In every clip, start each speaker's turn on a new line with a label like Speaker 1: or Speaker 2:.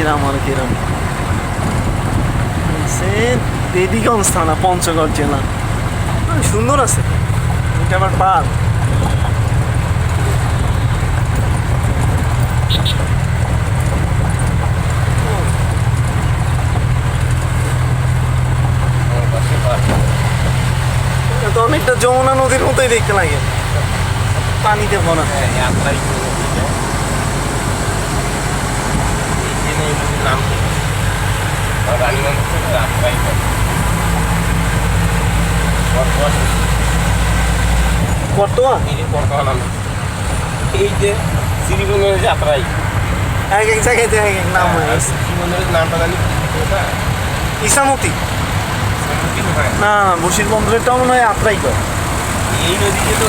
Speaker 1: কিরাম আর কিরাম সে দেবীগঞ্জ থানা পঞ্চগড় জেলা সুন্দর আছে এটা আমার পার্ক তো অনেকটা যমুনা নদীর মতোই দেখতে লাগে পানিতে ভরা
Speaker 2: এই যে শ্রীবনের যাত্রাই
Speaker 1: এক এক জায়গায় এক এক নাম হয়ে গেছে
Speaker 2: শ্রীবনের নামটা জানি
Speaker 1: ইসামতি না বসির বন্দরেরটাও মনে হয় আত্রাই কর
Speaker 2: এই নদীতে তো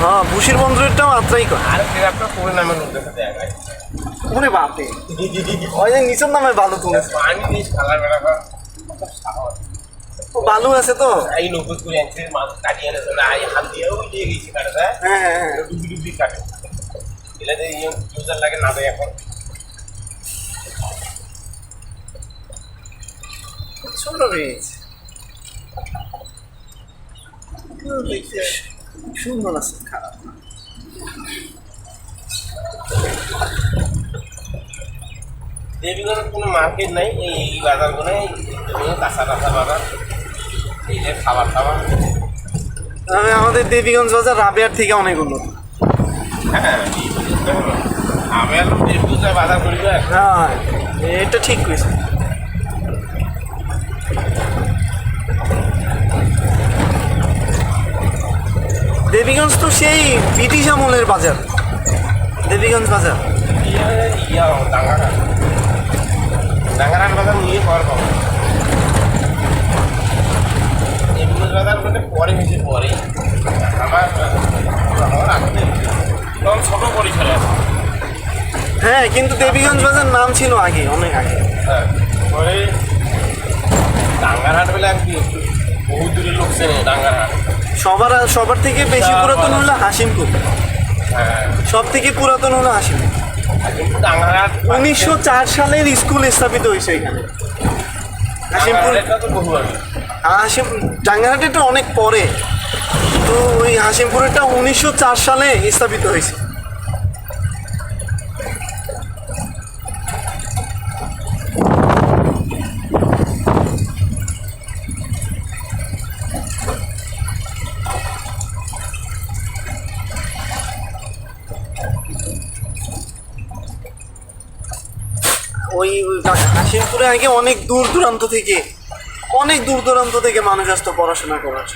Speaker 1: হ্যাঁ বসির বন্দরেরটাও আত্রাই কর
Speaker 2: আর একটা করে নামের নদীর সাথে একাই
Speaker 1: মনে বাপে ওই যে নিচের নামে বালু তুমি
Speaker 2: পানি দিয়ে খালার বেড়া কর
Speaker 1: বালু আছে তো
Speaker 2: এই নৌকো করে একদিন মাছ কাটিয়ে এনেছে না এই হাত দিয়ে ওই দিয়ে গেছি কাটে
Speaker 1: হ্যাঁ হ্যাঁ হ্যাঁ
Speaker 2: ডুবি ডুবি কাটে এলাতে ইউজার লাগে না দেয় এখন
Speaker 1: ছোট বীজ সুন্দর আছে খারাপ না
Speaker 2: দেবীগঞ্জের কোনো মার্কেট নাই এই বাজারগুলো কাঁচা কাঁচা বাজার এই যে খাবার খাবার
Speaker 1: আমাদের দেবীগঞ্জ বাজার রাবেয়ার থেকে অনেক উন্নত
Speaker 2: হ্যাঁ আমি আর দেবীগঞ্জে বাজার করি
Speaker 1: হ্যাঁ এটা ঠিক কইছে দেবীগঞ্জ তো সেই ব্রিটিশ আমলের বাজার দেবীগঞ্জ বাজার
Speaker 2: ডাঙ্গারহাট বাজার নিয়ে পাওয়ার পাবো দেবীগঞ্জ বাজার বলতে পরে হয়েছে পরে আমার আগে তখন ছোটো পরিসরে আছে
Speaker 1: হ্যাঁ কিন্তু দেবীগঞ্জ বাজার নাম ছিল আগে অনেক আগে
Speaker 2: হ্যাঁ পরে ডাঙ্গারহাট বলে আর কি বহু দূরের লোক চেনে ডাঙ্গারহাট
Speaker 1: সবার থেকে বেশি পুরাতন হলো হাসিমপুর
Speaker 2: হ্যাঁ
Speaker 1: সব থেকে পুরাতন হলো হাসিমপুর
Speaker 2: কিন্তু ডাঙ্গারহাট
Speaker 1: 1904 সালের স্কুল স্থাপিত হয়েছে এখানে হাসিমপুর
Speaker 2: তো বহু আগে
Speaker 1: ডাঙ্গারহাটেরটা অনেক পরে তো ওই হাসিমপুরেরটা 1904 সালে স্থাপিত হয়েছে ওই হাসিমপুরে আগে অনেক দূর দূরান্ত থেকে মানুষ আসতো পড়াশোনা করার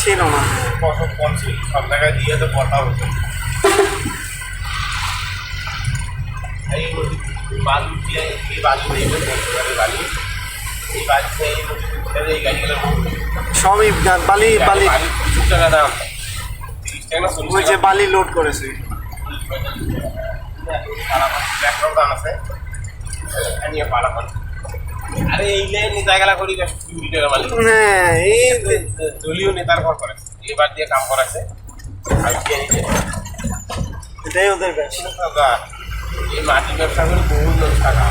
Speaker 1: ছিল না
Speaker 2: সব জায়গায় দিয়ে তো কথা হতো এই বালু দিয়ে এই বালু বালি এই বালি এই গাড়িগুলো
Speaker 1: সবই বালি বালি
Speaker 2: 30 টাকা দাম 30 টাকা না
Speaker 1: ওই যে বালি লোড করেছে
Speaker 2: দাম আছে আরে এই জায়গা করি মালিক
Speaker 1: হ্যাঁ এই
Speaker 2: দলীয় নেতার ঘর করে লেবার দিয়ে কাম করাছে
Speaker 1: এটাই ওদের ব্যবসা
Speaker 2: এই মাটি ব্যবসা করে বহু লোক টাকা